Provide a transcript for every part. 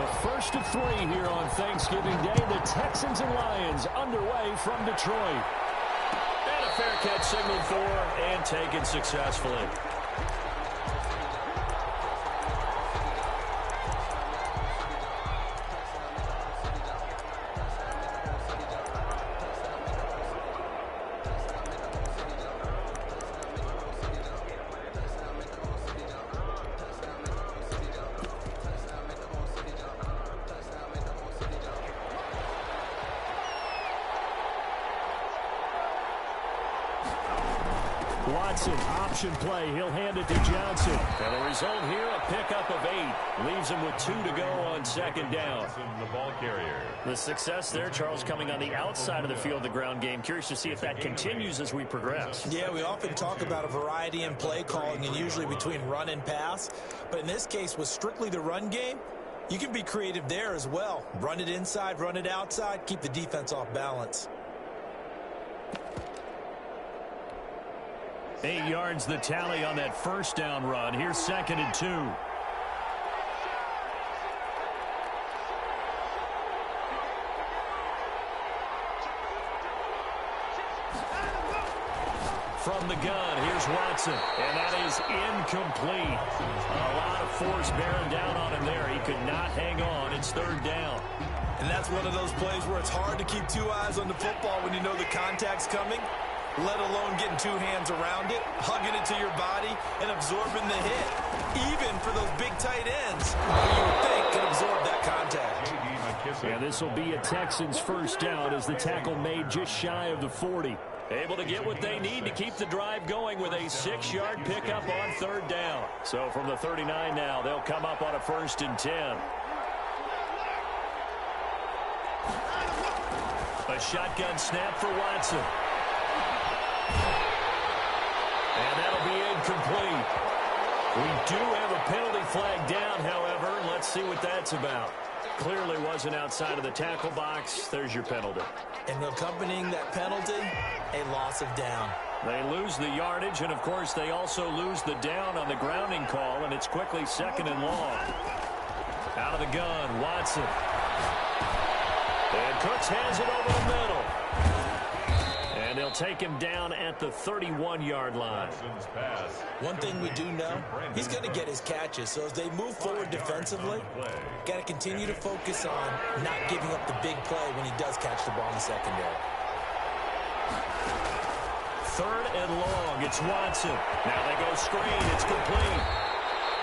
The first of three here on Thanksgiving Day. The Texans and Lions underway from Detroit. And a fair catch signaled for and taken successfully. Watson, option play. He'll hand it to Johnson. And the result here, a pickup of 8. Leaves him with 2 to go on second down. The ball carrier. The success there, Charles, coming on the outside of the field, the ground game. Curious to see if that continues as we progress. Yeah, we often talk about a variety in play calling and usually between run and pass. But in this case, with strictly the run game, you can be creative there as well. Run it inside, run it outside, keep the defense off balance. 8 yards the tally on that first down run. Here's 2nd and 2. From the gun, here's Watson. And that is incomplete. A lot of force bearing down on him there. He could not hang on. It's 3rd down. And that's one of those plays where it's hard to keep 2 eyes on the football when you know the contact's coming, let alone getting 2 hands around it, hugging it to your body, and absorbing the hit. Even for those big tight ends, who you would think could absorb that contact. And this will be a Texans first down as the tackle made just shy of the 40. Able to get what they need to keep the drive going with a 6-yard pickup on 3rd down. So from the 39 now, they'll come up on a 1st and 10. A shotgun snap for Watson. And that'll be incomplete. We do have a penalty flag down, however. Let's see what that's about. Clearly wasn't outside of the tackle box. There's your penalty. And accompanying that penalty, a loss of down. They lose the yardage, and of course they also lose the down on the grounding call, and it's quickly 2nd and long. Out of the gun, Watson. And Cooks has it over the middle. And they'll take him down at the 31-yard line. One thing we do know, he's going to get his catches. So as they move forward defensively, got to continue to focus on not giving up the big play when he does catch the ball in the secondary. 3rd and long. It's Watson. Now they go screen. It's complete.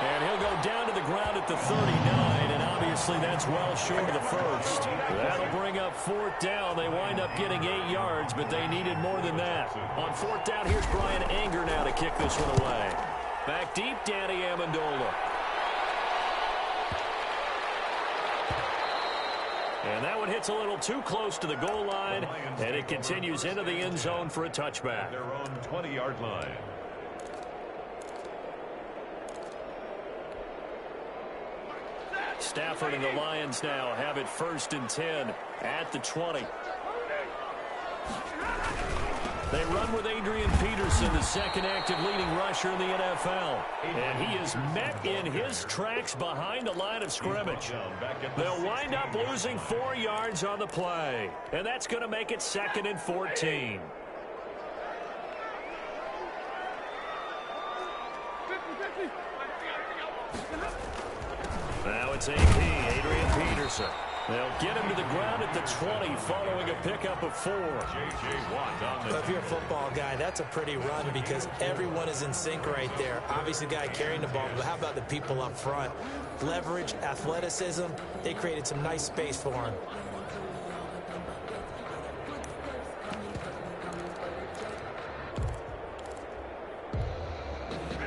And he'll go down to the ground at the 39, and obviously that's well short of the first. That'll bring up 4th down. They wind up getting 8 yards, but they needed more than that. On 4th down, here's Brian Anger now to kick this one away. Back deep, Danny Amendola. And that one hits a little too close to the goal line, and it continues into the end zone for a touchback. Their own 20-yard line. Stafford and the Lions now have it 1st and 10 at the 20. They run with Adrian Peterson, the 2nd active leading rusher in the NFL. And he is met in his tracks behind the line of scrimmage. They'll wind up losing 4 yards on the play. And that's going to make it 2nd and 14. Now it's AP, Adrian Peterson. They'll get him to the ground at the 20 following a pickup of 4. J.J. Watt on the... If you're a football guy, that's a pretty run because everyone is in sync right there. Obviously, the guy carrying the ball, but how about the people up front? Leverage, athleticism, they created some nice space for him.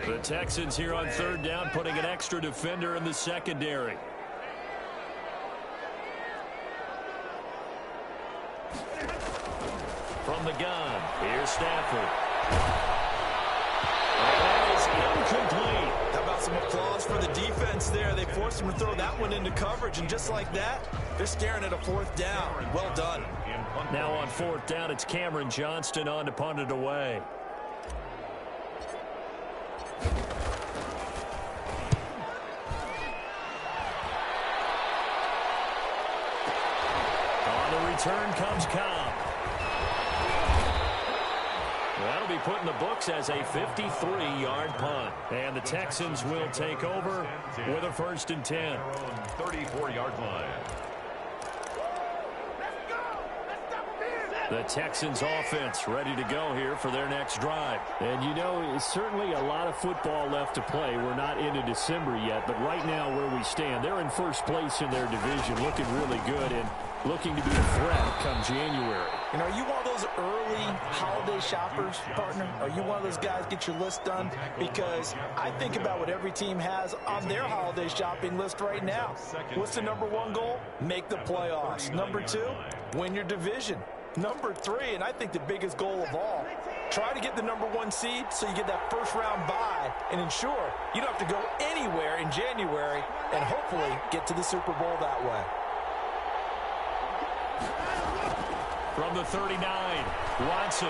The Texans here on 3rd down, putting an extra defender in the secondary. From the gun, here's Stafford. And that is incomplete. How about some applause for the defense there? They forced him to throw that one into coverage, and just like that, they're staring at a 4th down. Well done. Now on 4th down, it's Cameron Johnston on to punt it away. the return comes Cobb. That'll be put in the books as a 53-yard punt. And the Texans will take over with a 1st and 10. 34-yard line. The Texans offense ready to go here for their next drive. And you know, it's certainly a lot of football left to play. We're not into December yet, but right now where we stand, they're in first place in their division, looking really good and looking to be a threat come January. And are you one of those early holiday shoppers, partner? Are you one of those guys get your list done? Because I think about what every team has on their holiday shopping list right now. What's the #1 goal? Make the playoffs. #2, win your division. #3, and I think the biggest goal of all, try to get the #1 seed so you get that first-round bye and ensure you don't have to go anywhere in January and hopefully get to the Super Bowl that way. From the 39, Watson.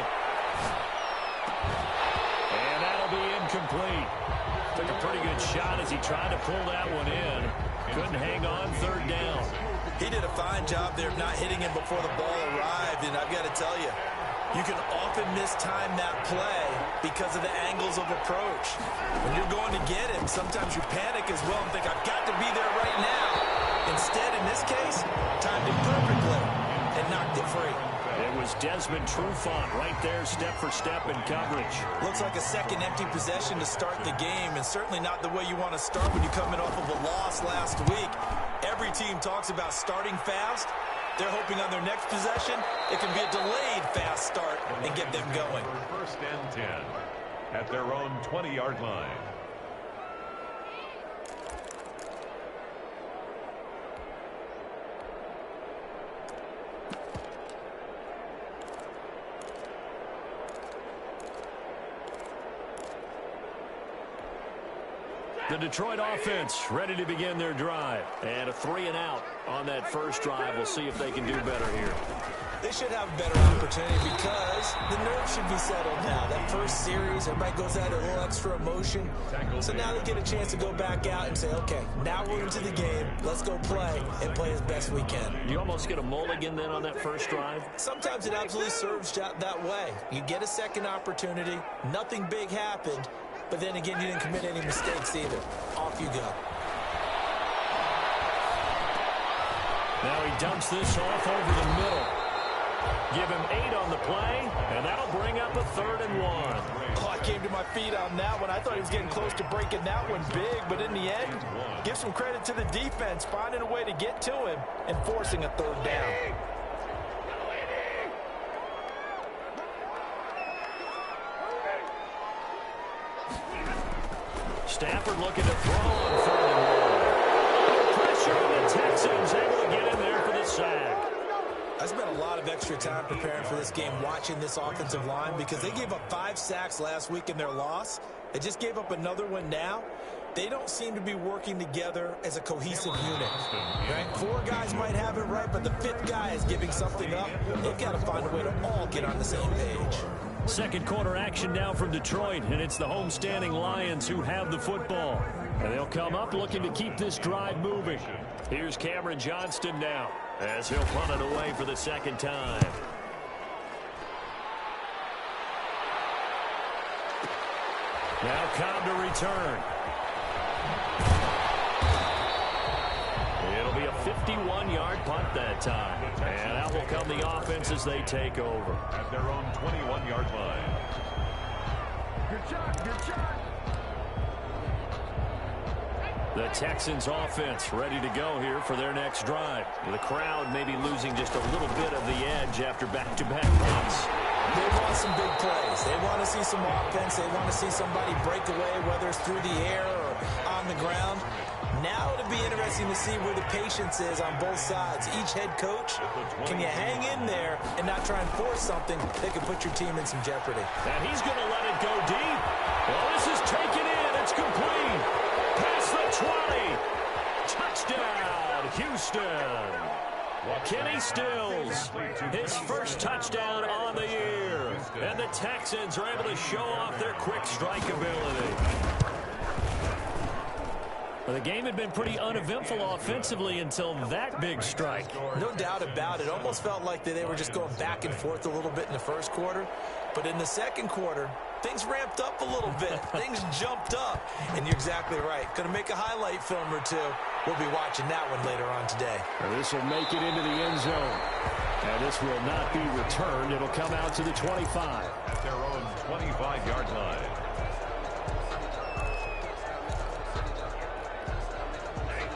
And that'll be incomplete. Took a pretty good shot as he tried to pull that one in. Couldn't hang on, 3rd down. He did a fine job there of not hitting him before the ball arrived, and I've got to tell you, you can often mistime that play because of the angles of approach. When you're going to get him, sometimes you panic as well and think, I've got to be there right now. Instead, in this case, timed it perfectly and knocked it free. It was Desmond Trufant right there, step for step in coverage. Looks like a second empty possession to start the game, and certainly not the way you want to start when you're coming off of a loss last week. Every team talks about starting fast. They're hoping on their next possession, it can be a delayed fast start and get them going. 1st and 10 at their own 20-yard line. The Detroit offense ready to begin their drive. And a 3-and-out on that first drive. We'll see if they can do better here. They should have a better opportunity because the nerves should be settled now. That first series, everybody goes out a little extra emotion. So now they get a chance to go back out and say, okay, now we're into the game. Let's go play and play as best we can. You almost get a mulligan then on that first drive? Sometimes it absolutely serves that way. You get a second opportunity. Nothing big happened. But then again, you didn't commit any mistakes either. Off you go. Now he dumps this off over the middle. Give him 8 on the play, and that'll bring up a 3rd and 1. Oh, I came to my feet on that one. I thought he was getting close to breaking that one big, but in the end, give some credit to the defense, finding a way to get to him and forcing a 3rd down. Stafford looking to throw on 3rd and 1. Pressure on the Texans, able to get in there for the sack. I spent a lot of extra time preparing for this game, watching this offensive line, because they gave up 5 sacks last week in their loss. They just gave up another one now. They don't seem to be working together as a cohesive unit. Right? 4 guys might have it right, but the 5th guy is giving something up. They've got to find a way to all get on the same page. Second quarter action now from Detroit, and it's the homestanding Lions who have the football. And they'll come up looking to keep this drive moving. Here's Cameron Johnston now as he'll punt it away for the 2nd time. Now Cobb to return. It'll be a 51-yard punt that time. And out will come the offense as they take over. At their own 21-yard line. Good shot. The Texans offense ready to go here for their next drive. The crowd maybe losing just a little bit of the edge after back-to-back punts. They want some big plays. They want to see some offense. They want to see somebody break away, whether it's through the air or on the ground. Now it'll be interesting to see where the patience is on both sides. Each head coach, can you hang in there and not try and force something that could put your team in some jeopardy? And he's going to let it go deep. Well, this is taken in. It's complete. Past the 20. Touchdown, Houston. Kenny Stills, his first touchdown on the year. And the Texans are able to show off their quick strike ability. Well, the game had been pretty uneventful offensively until that big strike. No doubt about it. Almost felt like they were just going back and forth a little bit in the first quarter. But in the second quarter, things ramped up a little bit. Things jumped up. And you're exactly right. Going to make a highlight film or two. We'll be watching that one later on today. This will make it into the end zone. And this will not be returned. It'll come out to the 25. At their own 25-yard line.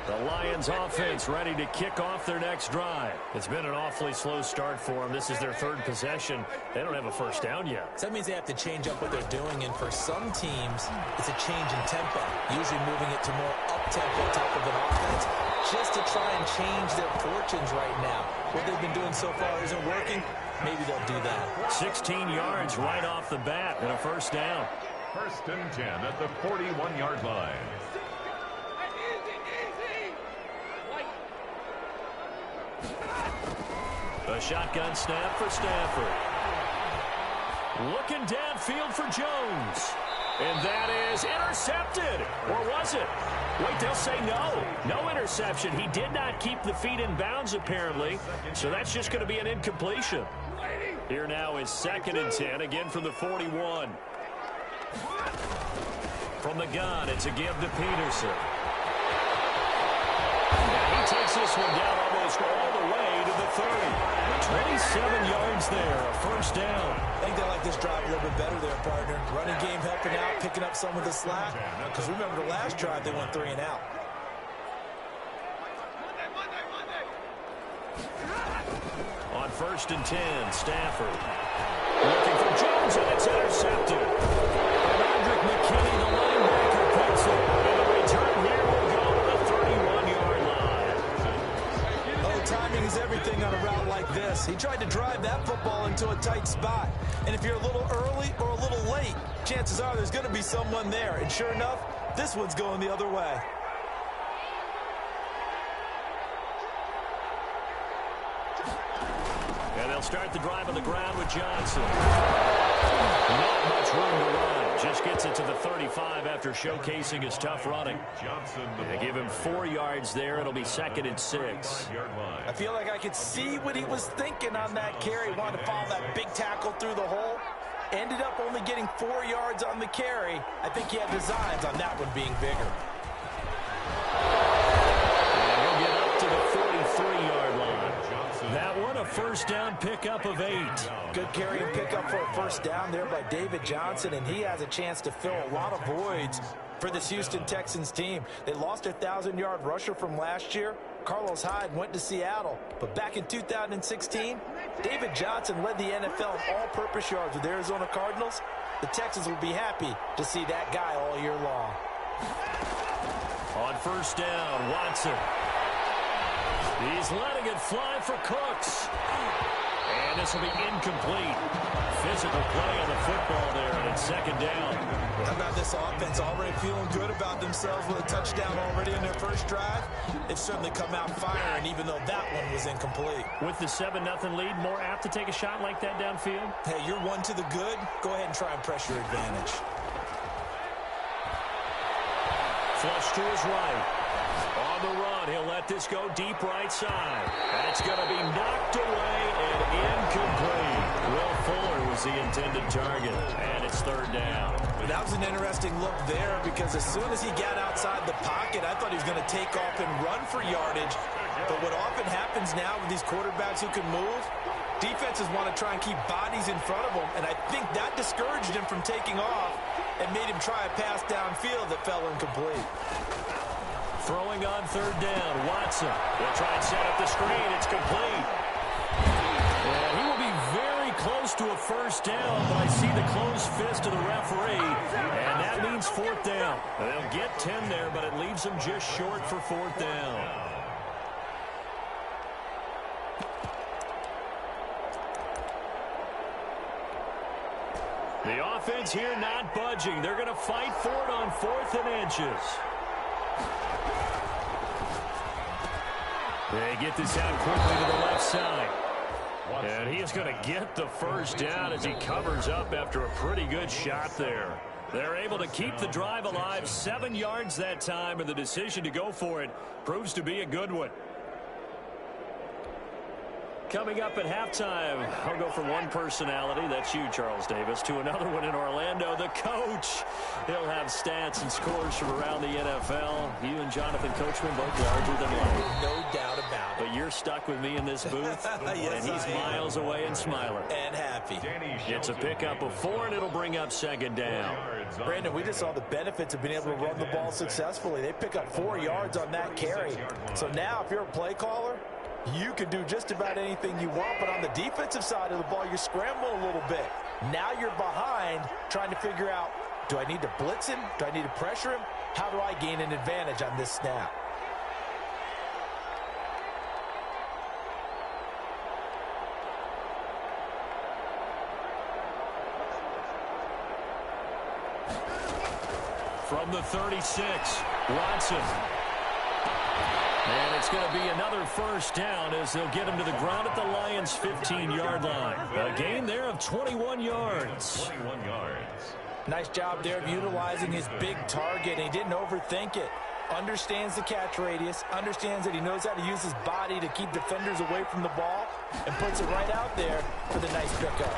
The Lions offense ready to kick off their next drive. It's been an awfully slow start for them. This is their third possession. They don't have a first down yet. So that means they have to change up what they're doing, and for some teams, it's a change in tempo, usually moving it to more up-tempo type of an offense, just to try and change their fortunes right now. What they've been doing so far isn't working. Maybe they'll do that. 16 yards right off the bat and a first down. First and 10 at the 41-yard line. A shotgun snap for Stafford. Looking downfield for Jones. And that is intercepted. Or was it? Wait, they'll say no. No interception. He did not keep the feet in bounds, apparently. So that's just going to be an incompletion. Here now is 2nd and 10, again from the 41. From the gun, it's a give to Peterson. And he takes this one down almost all the way to the 30. 27 yards there, a first down. I think they like this drive a little bit better there, partner. Running game helping out, picking up some of the slack. Because remember the last drive, they went 3 and out. On 1st and 10, Stafford. Looking for Jones, and it's intercepted. And Andrick McKinney, the linebacker, picks it. And the return here will go to the 31-yard line. Oh, timing is everything on a route like this. He tried to drive that football into a tight spot. And if you're a little early or a little late, chances are there's going to be someone there. And sure enough, this one's going the other way. And they'll start the drive on the ground with Johnson. Not much room to run. Just gets it to the 35 after showcasing his tough running. They give him 4 yards there. It'll be 2nd and 6. I feel like I could see what he was thinking on that carry. Wanted to follow that big tackle through the hole. Ended up only getting 4 yards on the carry. I think he had designs on that one being bigger. And he'll get up to the 43-yard line. That one a first down pickup of 8. Good carry and pickup for a first down there by David Johnson, and he has a chance to fill a lot of voids for this Houston Texans team. They lost their 1,000-yard rusher from last year. Carlos Hyde went to Seattle, but back in 2016, David Johnson led the NFL in all-purpose yards with the Arizona Cardinals. The Texans will be happy to see that guy all year long. On first down, Watson. He's letting it fly for Cooks. And this will be incomplete. Physical play on the football there, and it's 2nd down. How about this offense already feeling good about themselves with a touchdown already in their first drive? They've certainly come out firing, even though that one was incomplete. With the 7-0 lead, more apt to take a shot like that downfield? Hey, you're one to the good. Go ahead and try and press your advantage. Flush to his right. On the run, he'll let this go deep right side. And it's going to be knocked away and incomplete. Will Fuller was the intended target, and it's 3rd down. That was an interesting look there because as soon as he got outside the pocket, I thought he was going to take off and run for yardage. But what often happens now with these quarterbacks who can move, defenses want to try and keep bodies in front of them, and I think that discouraged him from taking off and made him try a pass downfield that fell incomplete. Throwing on 3rd down, Watson. They'll try and set up the screen. It's complete. And he will be very close to a first down, but I see the closed fist of the referee, and that means 4th down. They'll get 10 there, but it leaves them just short for 4th down. The offense here not budging. They're going to fight for it on 4th and inches. They get this out quickly to the left side. And he is going to get the first down as he covers up after a pretty good shot there. They're able to keep the drive alive, 7 yards that time, and the decision to go for it proves to be a good one. Coming up at halftime, I'll go from one personality, that's you, Charles Davis, to another one in Orlando, the coach. He'll have stats and scores from around the NFL. You and Jonathan Coachman both larger than life. No doubt about it. But you're stuck with me in this booth, Yes, and he's miles away and smiling. And happy. It's a pickup of 4, and it'll bring up second down. Brandon, we just saw the benefits of being able to run the ball successfully. They pick up 4 yards on that carry. So now if you're a play caller, you can do just about anything you want, but on the defensive side of the ball, you scramble a little bit. Now you're behind trying to figure out, do I need to blitz him? Do I need to pressure him? How do I gain an advantage on this snap? From the 36, Watson. And it's going to be another first down as they'll get him to the ground at the Lions' 15-yard line. A gain there of 21 yards. 21 yards. Nice job there of utilizing his big target. He didn't overthink it. Understands the catch radius, understands that he knows how to use his body to keep defenders away from the ball, and puts it right out there for the nice pickup.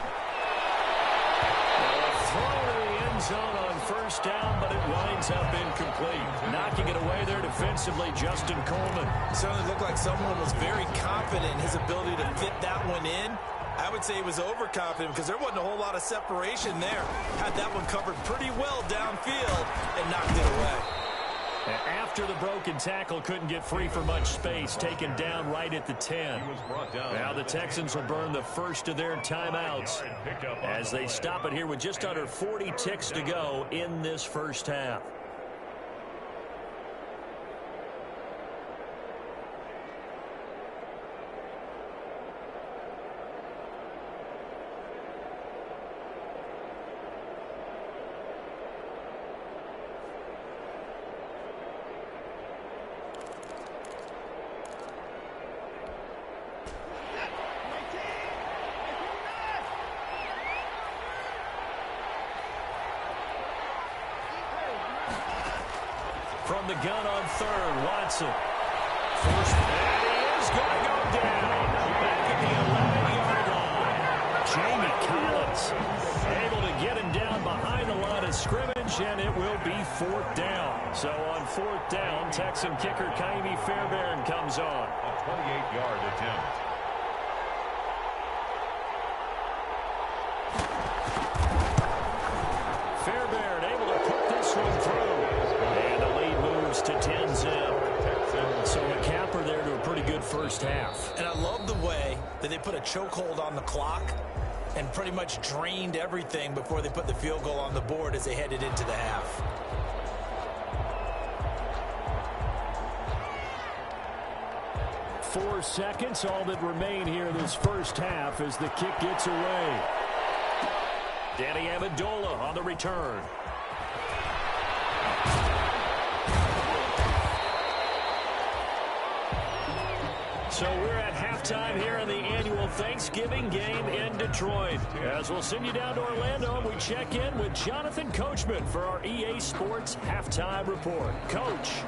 Throw to the end zone on first down, but it winds up incomplete. Knocking it away there defensively, Justin Coleman. Certainly looked like someone was very confident in his ability to fit that one in. I would say he was overconfident because there wasn't a whole lot of separation there. Had that one covered pretty well downfield and knocked it away. After the broken tackle, couldn't get free for much space, taken down right at the 10. Now the Texans will burn the first of their timeouts as they stop it here with just under 40 ticks to go in this first half. From the gun on third, Watson. First, and he is going to go down. Back at the 11-yard line. Jamie Collins able to get him down behind the line of scrimmage, and it will be 4th down. So on 4th down, Texan kicker Ka'imi Fairbairn comes on. A 28-yard attempt. Fairbairn able to put this one through. And the lead moves to 10-zip. So a capper there to a pretty good first half. And I love the way that they put a chokehold on the clock and pretty much drained everything before they put the field goal on the board as they headed into the half. Four seconds, all that remain here in this first half as the kick gets away. Danny Amendola on the return. So we're at halftime here in the annual Thanksgiving game in Detroit. As we'll send you down to Orlando, and we check in with Jonathan Coachman for our EA Sports Halftime Report. Coach.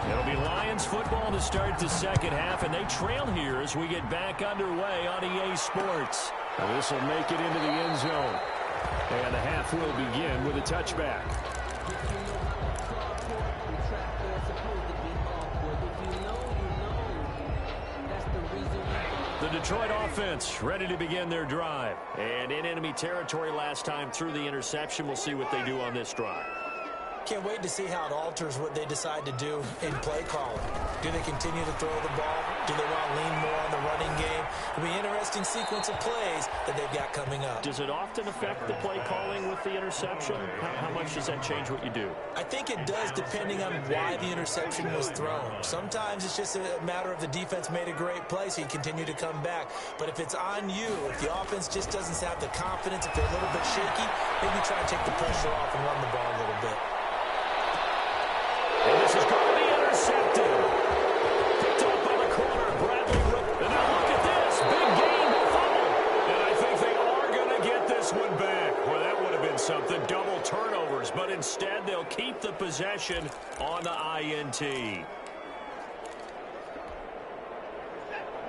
It'll be Lions football to start the second half, and they trail here as we get back underway on EA Sports. And this will make it into the end zone. And the half will begin with a touchback. The Detroit offense ready to begin their drive. And in enemy territory last time through the interception. We'll see what they do on this drive. Can't wait to see how it alters what they decide to do in play calling. Do they continue to throw the ball? Do they want to lean more on the running game? It'll be an interesting sequence of plays that they've got coming up. Does it often affect the play calling with the interception? How much does that change what you do? I think it does depending on why the interception was thrown. Sometimes it's just a matter of the defense made a great play, so you continue to come back. But if it's on you, if the offense just doesn't have the confidence, if they're a little bit shaky, maybe try and take the pressure off and run the ball a little bit. And this is going to be intercepted. Picked up by the corner, Bradley. And now look at this. Big game, fumble. And I think they are going to get this one back. interception on the INT.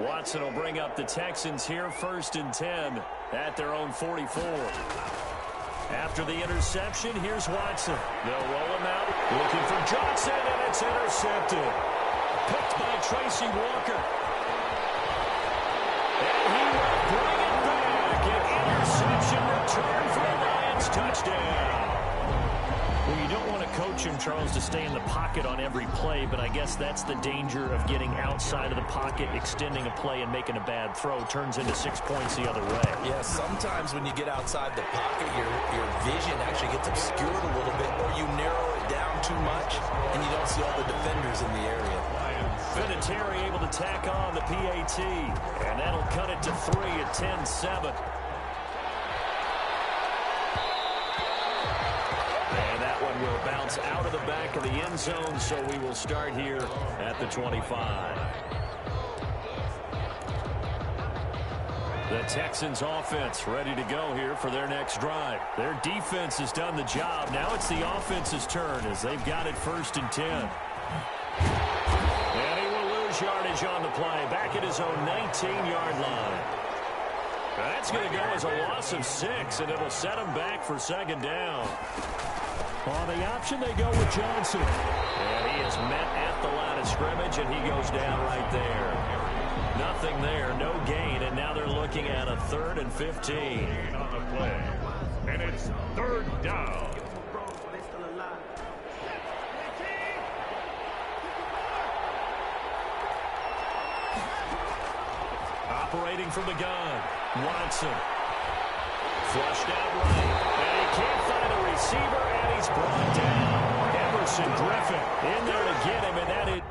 Watson will bring up the Texans here, 1st and 10 at their own 44. After the interception, here's Watson. They'll roll him out, looking for Johnson, and it's intercepted. Picked by Tracy Walker. And he will bring it back. An interception return for the Lions. Touchdown. Well, you don't want to coach him, Charles, to stay in the pocket on every play, but I guess that's the danger of getting outside of the pocket, extending a play, and making a bad throw. Turns into 6 points the other way. Yeah, sometimes when you get outside the pocket, your vision actually gets obscured a little bit, or you narrow it down too much, and you don't see all the defenders in the area. Vinatieri able to tack on the PAT, and that'll cut it to 3 at 10-7. And that one will bounce out of the back of the end zone, so we will start here at the 25. The Texans offense ready to go here for their next drive. Their defense has done the job. Now it's the offense's turn as they've got it 1st and 10. And he will lose yardage on the play. Back at his own 19-yard line. That's going to go as a loss of 6, and it'll set him back for 2nd down. On the option, they go with Johnson. And he is met at the line of scrimmage, and he goes down right there. Nothing there, no gain, and now they're looking at a 3rd and 15. On the play, and it's 3rd down. Operating from the gun, Watson. Flushed out right, and he can't find a receiver, and he's brought down. Emerson Griffin in there to get him, and that is...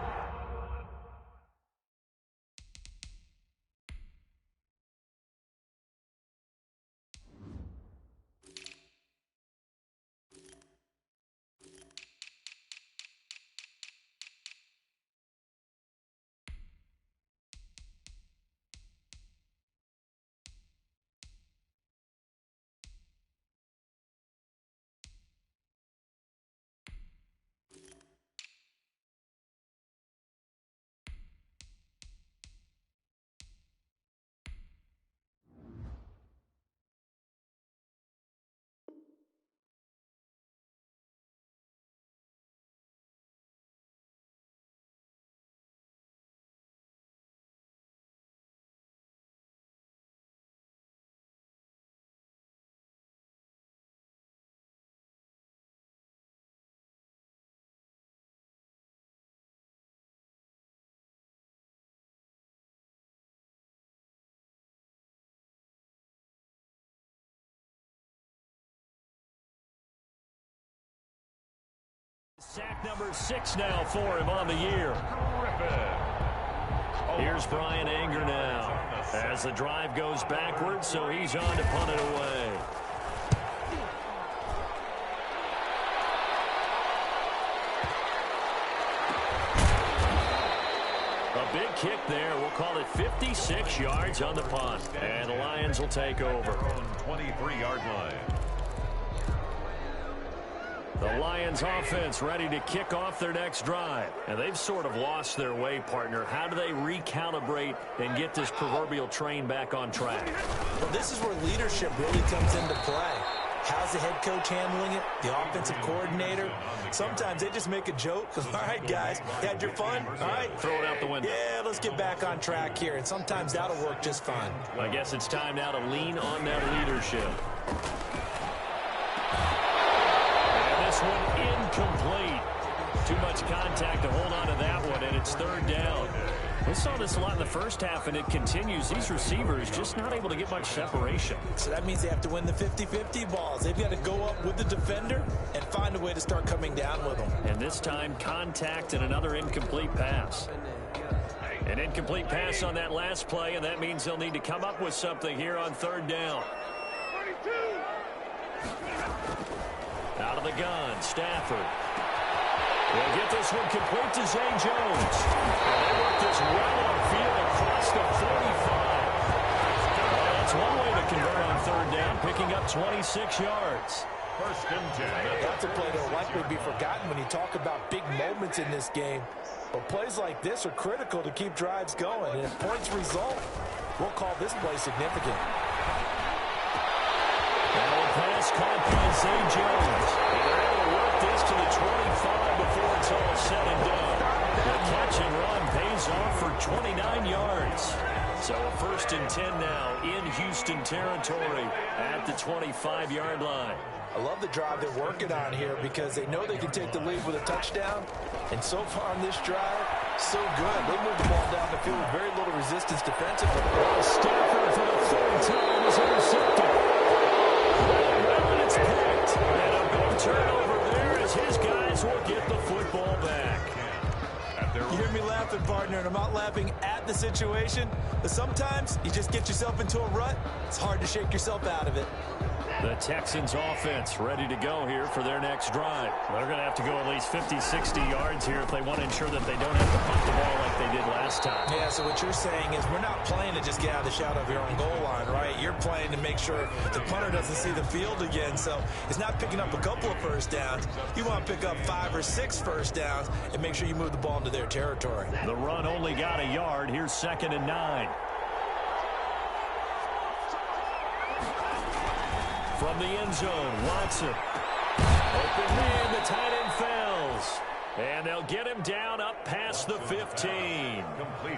Sack number 6 now for him on the year. Here's Brian Anger now as the drive goes backwards, so he's on to punt it away. A big kick there. We'll call it 56 yards on the punt. And the Lions will take over. 23-yard line. The Lions offense ready to kick off their next drive. And they've sort of lost their way, partner. How do they recalibrate and get this proverbial train back on track? Well, this is where leadership really comes into play. How's the head coach handling it? The offensive coordinator? Sometimes they just make a joke. All right, guys, you had your fun? All right. Throw it out the window. Yeah, let's get back on track here. And sometimes that'll work just fine. I guess it's time now to lean on that leadership. One incomplete. Too much contact to hold on to that one, and it's 3rd down. We saw this a lot in the first half, and it continues. These receivers just not able to get much separation. So that means they have to win the 50-50 balls. They've got to go up with the defender and find a way to start coming down with them. And this time, contact and another incomplete pass. An incomplete pass on that last play, and that means they'll need to come up with something here on 3rd down. Out of the gun, Stafford. We'll get this one complete to Zay Jones. And they work this well upfield across the 45. That's one way to convert on 3rd down, picking up 26 yards. First and 10. That's a play that will likely be forgotten when you talk about big moments in this game. But plays like this are critical to keep drives going. And if points result, we'll call this play significant. Now a pass caught by Zay Jones. And they're able to work this to the 25 before it's all said and done. The catch and run pays off for 29 yards. So a first and 10 now in Houston territory at the 25-yard line. I love the drive they're working on here because they know they can take the lead with a touchdown. And so far on this drive, so good. They moved the ball down the field with very little resistance defensively. Stafford for the third time is intercepted. And it's picked. And a big turnover there as his guys will get the football back. You hear me laughing, partner, and I'm not laughing at the situation. But sometimes you just get yourself into a rut. It's hard to shake yourself out of it. The Texans offense ready to go here for their next drive. They're going to have to go at least 50, 60 yards here if they want to ensure that they don't have to punt the ball like they did last time. Yeah, so what you're saying is we're not playing to just get out of the shadow of your own goal line, right? You're playing to make sure the punter doesn't see the field again. So it's not picking up a couple of first downs. You want to pick up 5 or 6 first downs and make sure you move the ball into their territory. The run only got a yard. Here's 2nd and 9. From the end zone, Watson. Open man, the tight end fails. And they'll get him down up past the 15.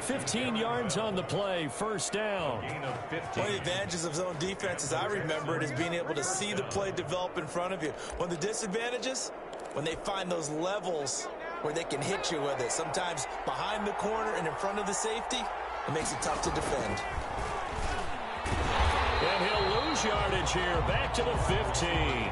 15 yards on the play, first down. One of the advantages of zone defense, as I remember it, is being able to see the play develop in front of you. One of the disadvantages, when they find those levels where they can hit you with it, sometimes behind the corner and in front of the safety, it makes it tough to defend. And he'll lose yardage here, back to the 15.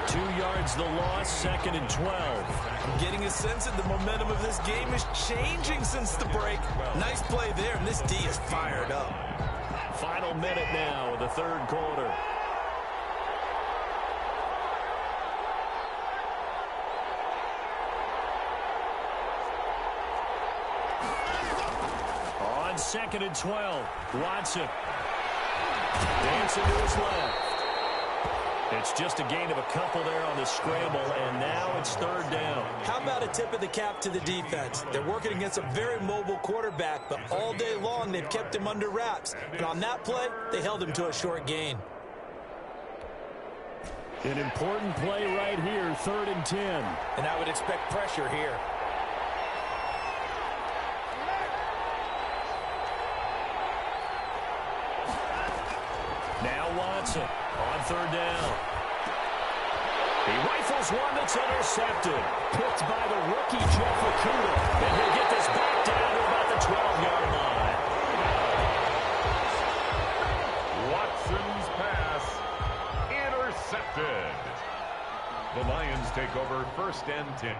2 yards the loss, 2nd and 12. I'm getting a sense that the momentum of this game is changing since the break. Nice play there, and this D is fired up. Final minute now of the third quarter. On 2nd and 12, Watson. Dancing to his left. It's just a gain of a couple there on the scramble, and now it's third down. How about a tip of the cap to the defense? They're working against a very mobile quarterback, but all day long they've kept him under wraps. But on that play, they held him to a short gain. An important play right here, 3rd and 10. And I would expect pressure here. Now Watson on 3rd down. He rifles one that's intercepted. Picked by the rookie Jeff Okudah. And he'll get this back down to about the 12-yard line. Watson's pass intercepted. The Lions take over 1st and 10.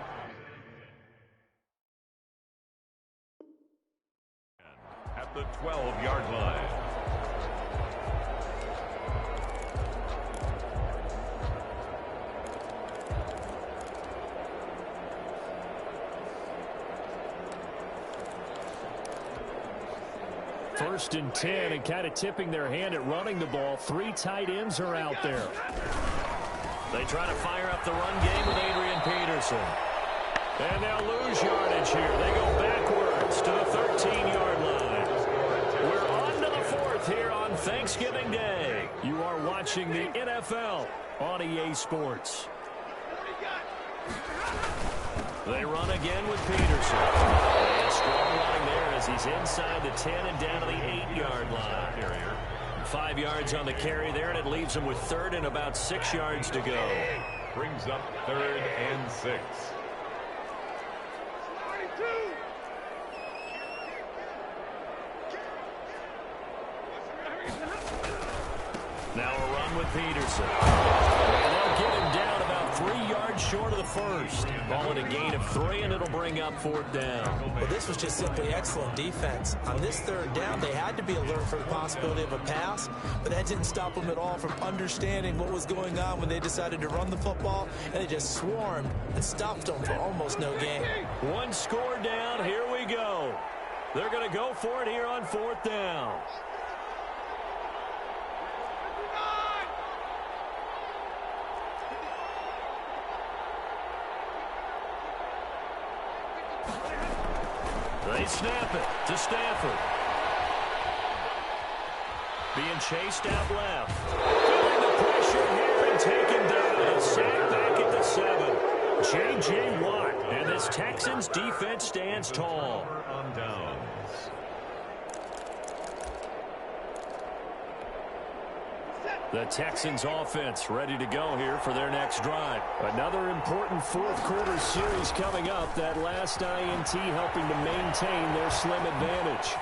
At the 12-yard line. First and 10, and kind of tipping their hand at running the ball. 3 tight ends are out there. They try to fire up the run game with Adrian Peterson. And they'll lose yardage here. They go backwards to the 13-yard line. We're on to the 4th here on Thanksgiving Day. You are watching the NFL on EA Sports. They run again with Peterson. And strong line there as he's inside the 10 and down to the 8-yard line. 5 yards on the carry there, and it leaves him with 3rd and about 6 yards to go. Brings up 3rd and 6. Now a run with Peterson. And they'll get him down about 3 yards short of the first. Ball at a gain of 3, and it'll bring up 4th down. Well, this was just simply excellent defense. On this 3rd down, they had to be alert for the possibility of a pass, but that didn't stop them at all from understanding what was going on when they decided to run the football, and they just swarmed and stopped them for almost no gain. 1 score down. Here we go. They're going to go for it here on 4th down. They snap it to Stafford. Being chased out left. Feeling the pressure here and taken down. Sacked back at the 7. J.J. Watt. And this Texans defense stands tall. On downs. The Texans offense ready to go here for their next drive. Another important fourth quarter series coming up. That last INT helping to maintain their slim advantage.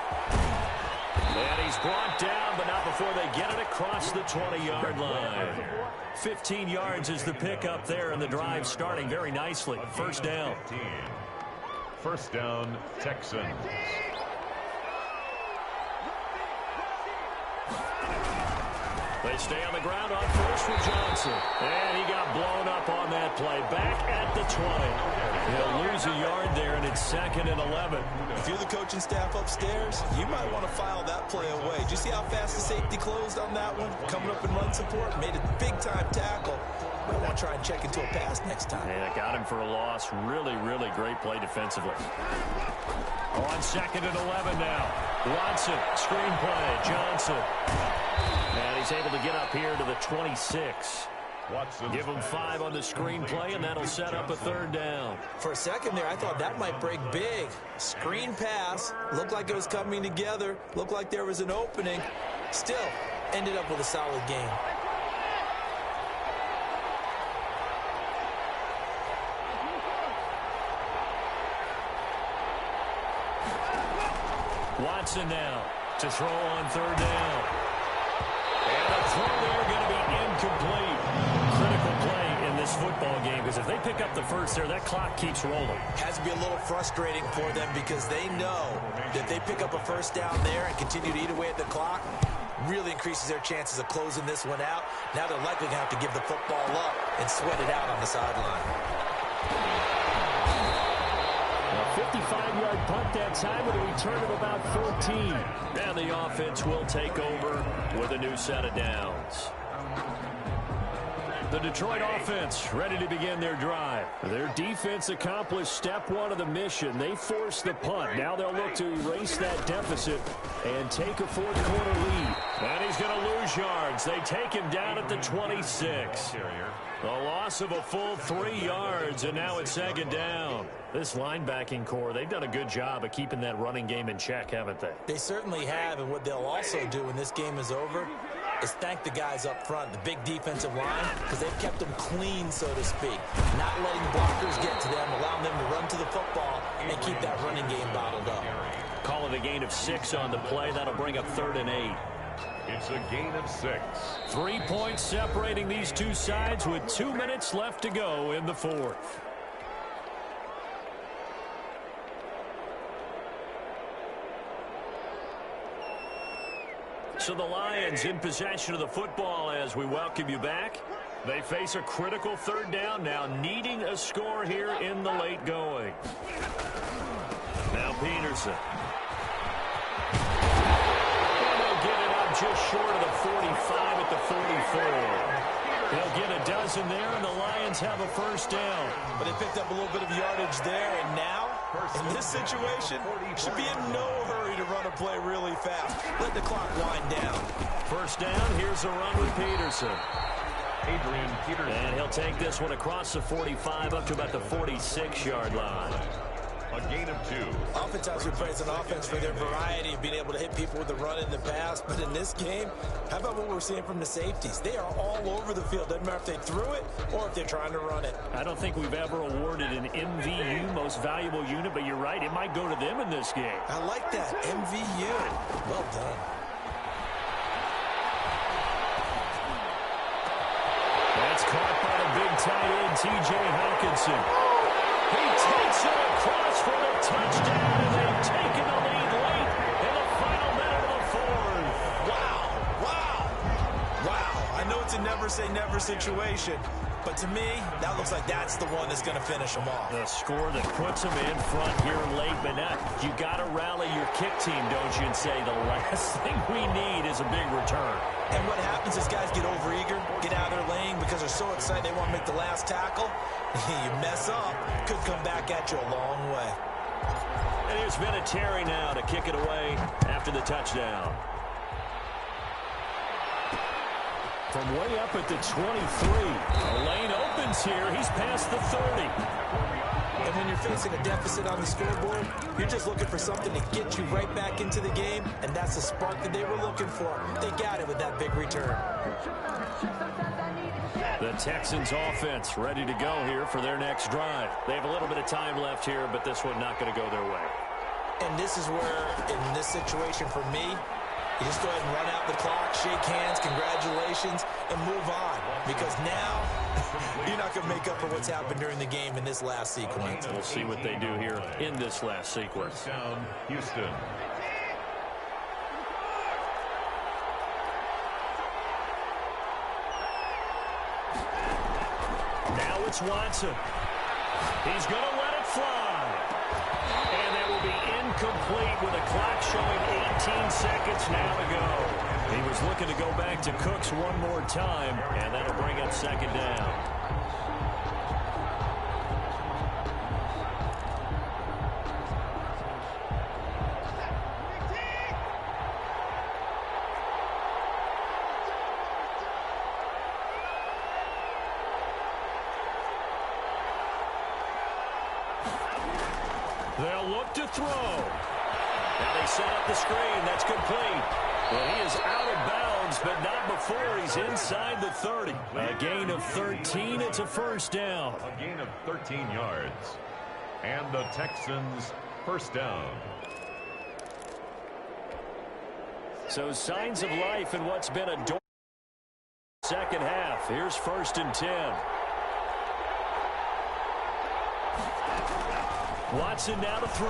And he's brought down, but not before they get it across the 20-yard line. 15 yards is the pickup there, and the drive starting very nicely. First down. First down, Texans. They stay on the ground on first with Johnson. And he got blown up on that play. Back at the 20. He'll lose a yard there, and it's 2nd and 11. If you're the coaching staff upstairs, you might want to file that play away. Did you see how fast the safety closed on that one? Coming up in run support, made a big-time tackle. Might want to try and check into a pass next time. Yeah, got him for a loss. Really, really great play defensively. On 2nd and 11 now. Watson, screen play, Johnson. And he's able to get up here to the 26. Watson. Give him 5 on the screen play, and that'll set up a 3rd down. For a second there, I thought that might break big. Screen pass. Looked like it was coming together. Looked like there was an opening. Still, ended up with a solid game. Watson now to throw on 3rd down. And a throw there going to be incomplete. Critical play in this football game, because if they pick up the first there, that clock keeps rolling. Has to be a little frustrating for them because they know that they pick up a first down there and continue to eat away at the clock, really increases their chances of closing this one out. Now they're likely going to have to give the football up and sweat it out on the sideline. A 55-yard punt that time with a return of about 14. And the offense will take over with a new set of downs. The Detroit offense ready to begin their drive. Their defense accomplished step 1 of the mission. They forced the punt. Now they'll look to erase that deficit and take a fourth quarter lead. And he's going to lose yards. They take him down at the 26. A loss of a full 3 yards, and now it's 2nd down. This linebacking core, they've done a good job of keeping that running game in check, haven't they? They certainly have, and what they'll also do when this game is over is thank the guys up front, the big defensive line, because they've kept them clean, so to speak. Not letting blockers get to them, allowing them to run to the football and keep that running game bottled up. Call it a gain of 6 on the play. That'll bring up 3rd and 8. It's a gain of 6. 3 points separating these two sides with 2 minutes left to go in the 4th. So the Lions in possession of the football as we welcome you back. They face a critical 3rd down now, needing a score here in the late going. Now Peterson. And they'll get it up just short of the 45 at the 44. They'll get a dozen there, and the Lions have a first down. But they picked up a little bit of yardage there, and now, in this situation, should be in no hurry to run a play really fast. Let the clock wind down. First down, here's a run with Peterson. Adrian Peterson. And he'll take this one across the 45 up to about the 46-yard line. A gain of 2. Oftentimes we praise an offense for their variety of being able to hit people with the run in the pass, but in this game, how about what we're seeing from the safeties? They are all over the field. Doesn't matter if they threw it or if they're trying to run it. I don't think we've ever awarded an MVU, most valuable unit, but you're right, it might go to them in this game. I like that, MVU. Well done. That's caught by the big tight end, T.J. Hockenson. He takes it across for the touchdown, and they've taken the lead late in the final minute of the 4th. Wow. I know it's a never-say-never situation, but to me, that looks like that's the one that's going to finish them off. The score that puts them in front here late, but now you got to rally your kick team, don't you, and say the last thing we need is a big return. And what happens is guys get overeager, get out of their lane because they're so excited they want to make the last tackle. You mess up, could come back at you a long way. And there's been a Terry now to kick it away after the touchdown. From way up at the 23. The lane opens here. He's past the 30. And when you're facing a deficit on the scoreboard, you're just looking for something to get you right back into the game, and that's the spark that they were looking for. They got it with that big return. The Texans offense ready to go here for their next drive. They have a little bit of time left here, but this one not going to go their way. And this is where, in this situation for me, you just go ahead and run out the clock, shake hands, congratulations, and move on. Because now, you're not going to make up for what's happened during the game in this last sequence. We'll see what they do here in this last sequence. First down, Houston. Now it's Watson. He's going to let it fly. And that will be incomplete with a clock showing 18 seconds now to go. He was looking to go back to Cooks one more time, and that'll bring up second down. They'll look to throw. Now they set up the screen. That's complete. Well, he is out of bounds, but not before he's inside the 30. A gain of 13. It's a first down. A gain of 13 yards. And the Texans first down. So signs of life in what's been a second half. Here's 1st and 10. Watson now to throw.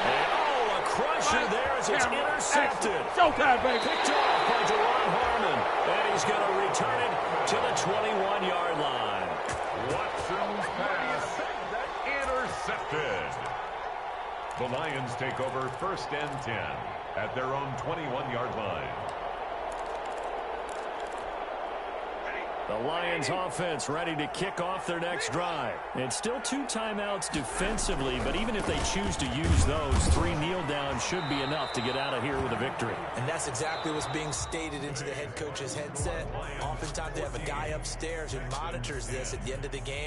And, oh, a crusher there as it's intercepted. Showtime, baby. Picked off by Jerron Harmon. And he's going to return it to the 21-yard line. Watson's pass intercepted. The Lions take over 1st and 10 at their own 21-yard line. The Lions offense ready to kick off their next drive. And still 2 timeouts defensively, but even if they choose to use those, 3 kneel downs should be enough to get out of here with a victory. And that's exactly what's being stated into the head coach's headset. Oftentimes they have a guy upstairs who monitors this at the end of the game.